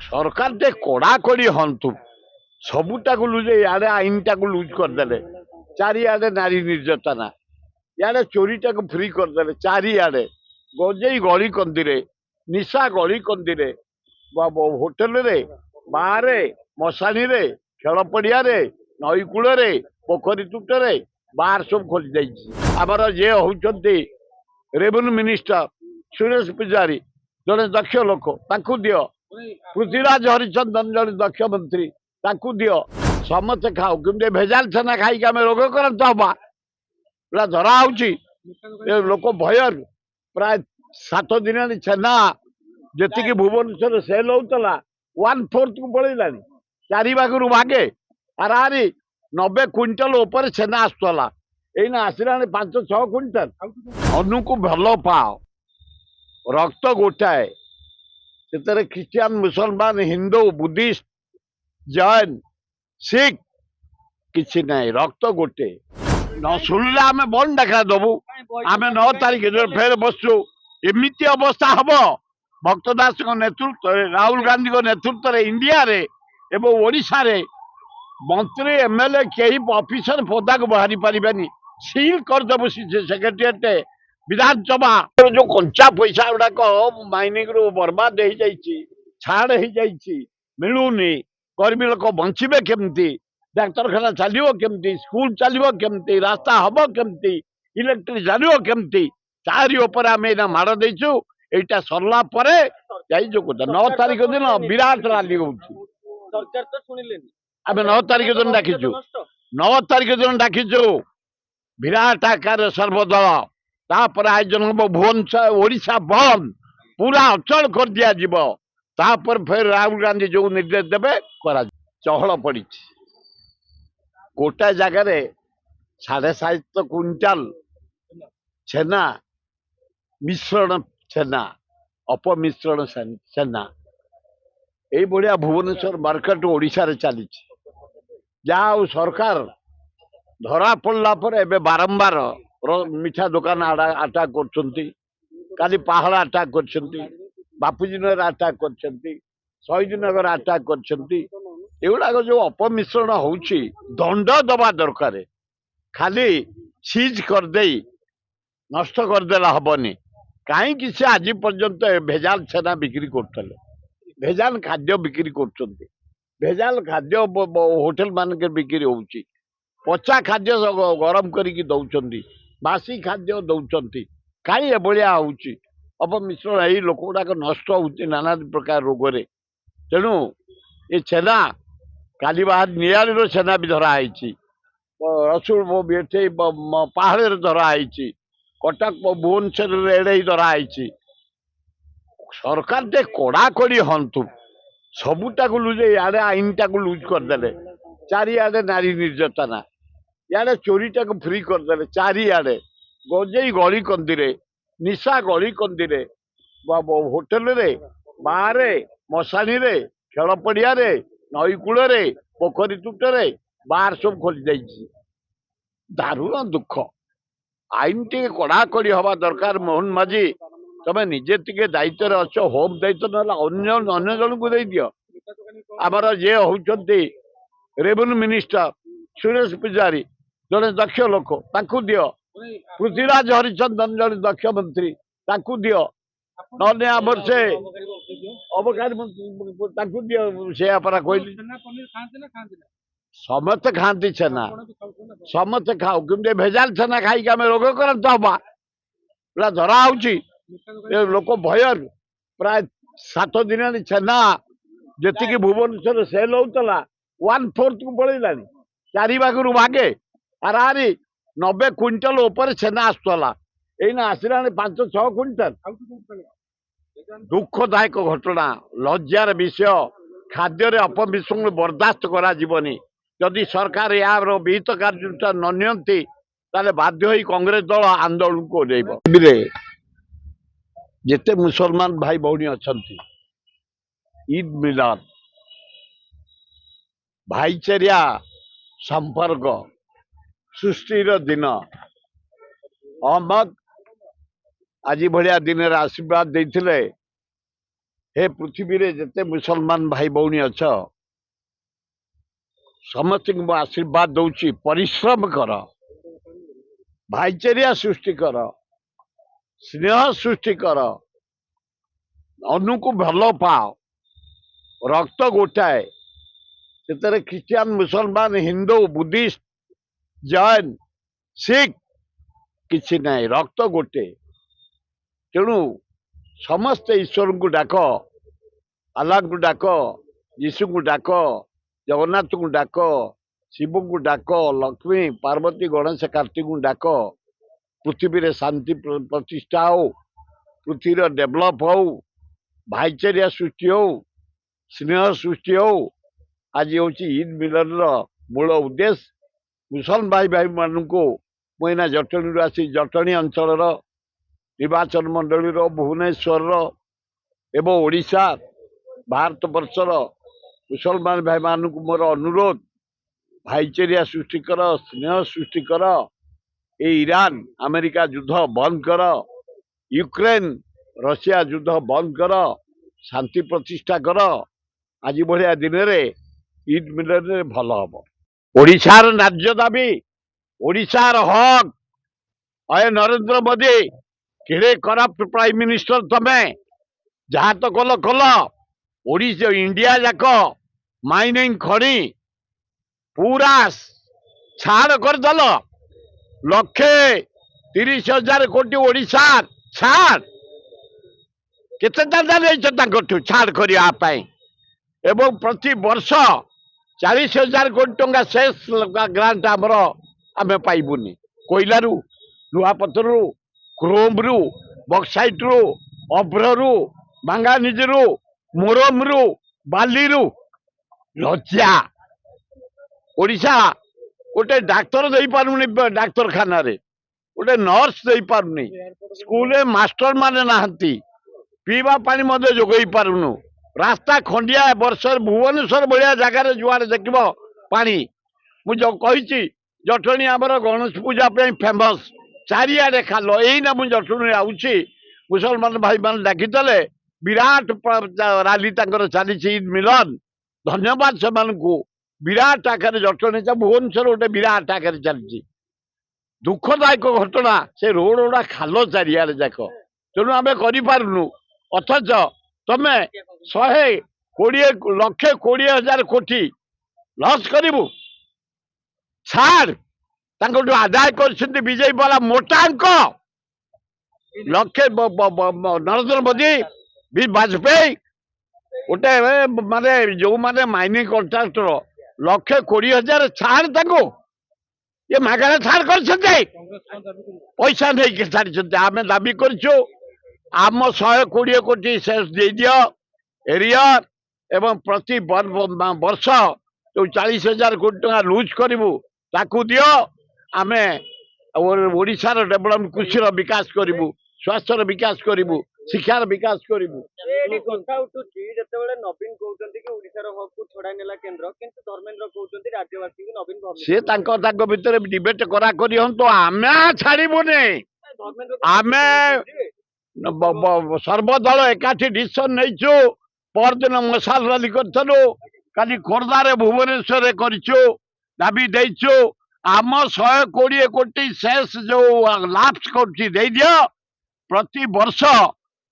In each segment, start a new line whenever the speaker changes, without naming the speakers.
सरकार टे कड़ाकड़ी हंतु सबुटा लुज इे आईन टाक लुज करदे चारिआडे नारी निर्यातना इे चोरीटा फ्री करदे चारिआडे गजेई गली कंदी निशा गली कंदी होटेल रे बाहर मशाणी रे खेल पड़िया नई कूल पोखरी तुटरे बार सब खोली जामर जे होती रेवेन्यू मिनिस्टर सुरेश पूजारी जड़े दक्ष लोक दियो पृथ्वीराज हरिचंदन जड़े दक्ष मंत्री दियो समस्ते खाओ कि भेजाल छेना खाई आम रोगक्रांत हवा पूरा धरा लोक भय प्राय 7 दिन छेना जी भुवनेश्वर सेल होता 1/4 को पलैला 4 भागरू भागे आरारी 90 क्विंटल ऊपर छेना आसला एना आसला 5-6 क्विंटल अनु को भल पाओ रक्त गोटाए से ख्रिस्टियान मुसलमान हिंदू बुद्धिस्ट जैन सिख किसी नहीं रक्त गोटे न शुणिले आम बंद देखा दबू आम 9 तारिख फेर बसु एमती अवस्था हम भक्तदास नेतृत्व राहुल गांधी नेतृत्व में इंडिया रे एवं ओडिशा रे मंत्री एमएलए कई ऑफिसर पदा को बाहरी पारिबानी सील करदेबू सेक्रेटेरिएट विधानसभा जो कंचा पैसा गुड़ाक माइनिंग रू बर्बाद हो जाइए छाड़ हो जाइए मिलूनी गरीबी लोक बंचे केमती डाक्तरखाना चलो केमती स्कूल चलो केमती रास्ता हम केमती इलेक्ट्रिक चलो केमती तारी उपर आम एना माड़ देचु एटा सरला परे जाई जो 9 तारिख दिन विराट रैली आम 9 तारिख दिन डाकिचु 9 तारिख दिन डाकिचु विराट आकार सर्वदल तापर आयोजन हम भुवनेश्वर ओडिशा बंद पूरा अचल कर दिज्व तापर फिर राहुल गांधी जो निर्देश देवे चहल पड़ी गोटे जगार 7.5 क्विंटाल छेना मिश्रण छेना अपमिश्रण छेना यही भाया भुवनेश्वर मार्केट ओडिशा रे चली जहाँ सरकार धरा पड़ला पर एबे बारंबार मिठा दुकान आटाक कर पहाड़ आटाक कर बापूजी नगर आटाक कर शहीद नगर आटाक कर जो अपमिश्रण होउची दंड दबा दरकार खाली सीज करदे नष्ट करदेला हबनी कहीं से आज पर्यंत भेजाल छेना बिक्री करते भेजाल खाद्य बिक्री कर भेजाल खाद्य होटेल मानक बिक्री होउची पचा खाद्य गरम करिकी दौरान बासी खाद्य दौरान कहीं एभलिया होउची अपमिश्रण यही लोक गुड़ाक नष्ट होती नाना प्रकार रोग तेणु ये छेना काली बाहर नियाली छेना भी धराई रसुल एठे पहाड़ धराई कटक भुवनेश्वर एड़े धराई सरकार टे कड़ाकड़ी हंतु सबुटा लुज इे आईन टाक लुज करदे चारिआडे नारी निर्यातना इे चोरीटा फ्री करदे चारिआडे गजेई गली कंदी निशा गली कंदी होटेल रे बाहर मशाणी रे खेल पड़िया नई कूल पोखरी तुटरे बार सब खोली जाइए दारुण दुख आईन टे कड़ाकड़ी हवा दरकार मोहन माझी तमें निजे टे दायित्व अच्छ होम दायित्व ना अन्य जन को दे दियो आमर जे होती रेवेन्यू मिनिस्टर सुरेश पूजारी जड़े दक्ष लोक दियो पृथ्वीराज हरिचंदन जड़े दक्ष मंत्री दियो नने आमर से अबकारी दियो से कहली समस्ते खाती छेना समस्ते खाओ कि भेजाल छेना खाई आम रोगक्रांत हवा पूरा धरा लोक भय प्राय 7 दिन छेना जी भुवनेश्वर सेल होता 1/4 को पलैला 4 भागरू भागे आरारी 90 क्विंटल ऊपर छेना आसला एना आसला 5-6 क्विंटल दुखदायक घटना लज्जार विषय खाद्य अपमिश्रण बर्दास्त करा जीवनी जदि सरकार यार विहित कार्यानुष्ठान न नियंती ताले बाध्य होई कांग्रेस दल आंदोलन को ओह्लैब जेते मुसलमान भाई भौणी अछंती ईद मिलाद भाईचारिया संपर्क सृष्टिर दिन अहमद आज भाया दिन आशीर्वाद देते हे पृथ्वी रे जते मुसलमान भाई भौणी अछ समस्त को आशीर्वाद दौची परिश्रम कर भाईचारिया सृष्टि कर स्नेह सृष्टि कर अनु को भल पाओ रक्त गोटाए से ख्रिस्टियान मुसलमान हिंदू बुद्धिस्ट जैन सिख किसी ना रक्त गोटे तेणु समस्त ईश्वर को डाक अल्लाह को डाक यीशु को डाक जगन्नाथ को डाक शिव को डाक लक्ष्मी पार्वती गणेश कार्तिक को डाक पृथ्वी रे शांति प्रतिष्ठा हो पृथ्वी डेभलप हो भाईचारिया सृष्टि हो स्नेह सृष्टि हो आज हूँ ईद मिलन मूल उद्देश्य मुसलमान भाई भाई मान को मुना जटणी आसी जटणी अंचल निर्वाचन मंडली भुवनेश्वर एवं ओडिशा भारत वर्षर मुसलमान भाई मान को मोर अनुरोध भाईचारिया सृष्टि कर स्नेह सृष्टि कर ए ईरान अमेरिका युद्ध बंद कर यूक्रेन रशिया युद्ध बंद कर शांति प्रतिष्ठा कर आज भाया दिन में ईद मिलन भल हम ओडिशार राज्य दाबी ओडिशार हक अय नरेंद्र मोदी केड़े करप्ट प्राइम मिनिस्टर तमे जहाँ तो कल कल ओडिशा इंडिया जाक माइनिंग खड़ी पूरा छाड़ करदेल 1,30,000 कोटी ओडिशा छाड़ केते दादा नहीं छाड़ करने एवं प्रति वर्ष 40,000 कोटी टंका शेष ग्रांट आमर आम पाइबुनि कोयलू लुहापथर क्रोम रु बक्साइट रु अभ्र रु मांगानिज रु मोरम रु बाली रु लज्जा ओडिशा गोटे डाक्तर दे पारुनी डाक्तरखाना रे गोटे नर्स दे पारुनी स्कूल मास्टर माने नहांती पीवा पानी मध्य जोगई पारुनु रास्ता खंडिया वर्ष भुवनेश्वर भाया जगार जुआर देख पानी मुझे कही जटणी आमर गणेश पूजा फेमस चारिआडे खाल यहीना मुझे जटणी आउची मुसलमान भाई मान डाकिले विराट राली चली ईद मिलन धन्यवाद से विराट आकार जटणी भुवनेश्वर गोटे विराट आकार चलती दुखदायक घटना से रोड गुड़ा खाल चारिआडे जाक तेणु आम करूँ अथच तमे 120,000 कोटी लॉस करू छाड़ आदाय कर बीजेपी वाला मोटांक लक्षे नरेंद्र मोदी वाजपेयी गोटे माने जो माने माइनिंग कॉन्ट्राक्टर 1,20,000 छाड़ ये मागଣା छाड़ कर पैसा नहीं छाड़ी आम दाबी करूँ आम 120 कोटी सेस दे दियो एरियर एवं प्रति वर्ष जो 40,000 कोटी टका लुज करू ताकू दियो आमे ओडिशार डेभलपमेंट कृषि विकास करू स्वास्थ्य विकास करू शिक्षार विकास करू सी भितर डिबेट करा करी हम तो आमे छाड़बुनि आमे सर्वदल एकाठी डिसीजन नहीं परदिन मशाल रैली करूँ काली खोर्धार भुवनेश्वर करूँ दाबी देचु आम 120 कोटी शेष जो लाप्स कर प्रति वर्ष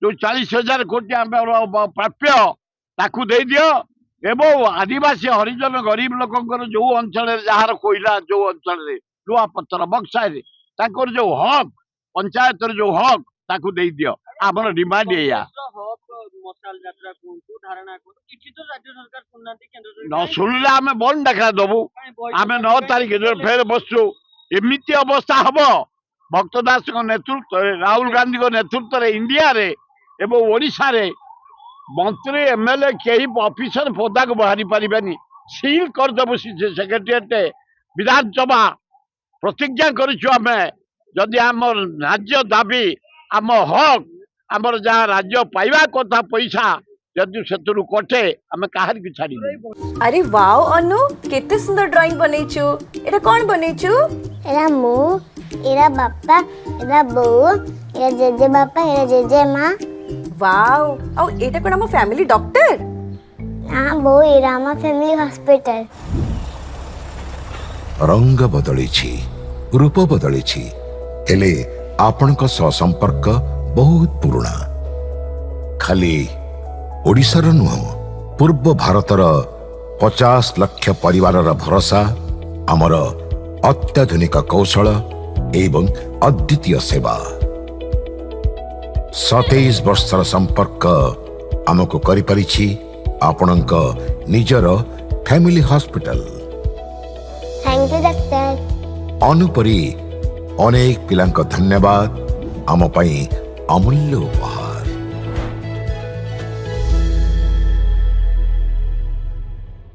जो 40,000 कोटी प्राप्य ताकू दे दियो एवं आदिवासी हरिजन गरीब लोकंकर जो अंचल जार कोयला जो अंचल लुहापत्थर बक्साई जो हक पंचायत जो हक ताकू दे दियो आमर डिमांड या न शुणिले आम बंद देखा दबू आम 9 तारिख फेर बसु एमती अवस्था हम भक्तदास नेतृत्व राहुल गांधी नेतृत्व इंडिया रे एवं ओडिशा रे मंत्री एमएलए कई ऑफिसर पदा को बाहरी पारिबानी सील करदेबू सेक्रेटेरिएट विधानसभा प्रतिज्ञा करूँ आम जदि आम राज्य दाबी आम हक आमर जहाँ राज्य पाइबा कथा पैसा जदि से कटे आम कहार की छाड़ी।
अरे वाओ अनु केते सुंदर ड्राइंग बनैछु एटा कोन बनैछु
एरा मु एरा बापा एरा बो एरा जेजे बापा एरा जेजे माँ
वाओ ଆଉ ଏଟା କୋନ ଆମ ଫ୍ୟାମିଲି ଡକ୍ଟର
ନା ବୋଉ ଏଇଟା ଆମ ଫ୍ୟାମିଲି ହସ୍ପିଟାଲ।
ରଙ୍ଗ ବଦଳିଛି, ରୂପ ବଦଳିଛି, ହେଲେ ଆପଣଙ୍କ ସହ ସମ୍ପର୍କ ବହୁତ ପୁରୁଣା। ଖାଲି ଓଡ଼ିଶାର ନୁହଁ, ପୂର୍ବ ଭାରତର 50 ଲକ୍ଷ ପରିବାରର ଭରସା ଆମର ଅତ୍ୟାଧୁନିକ କୌଶଳ ଏବଂ ଅଦ୍ୱିତୀୟ ସେବା। 27 ବର୍ଷର ସମ୍ପର୍କ ଆମକୁ କରିପାରିଛି ଆପଣଙ୍କ ନିଜର ଫ୍ୟାମିଲି ହସ୍ପିଟାଲ।
ଥ୍ୟାଙ୍କ ୟୁ ଡାକ୍ତର।
ଅନୁପରି ଅନେକ ପିଲାଙ୍କ ଧନ୍ୟବାଦ ଆମ ପାଇଁ ଅମୂଲ୍ୟ ଉପହାର।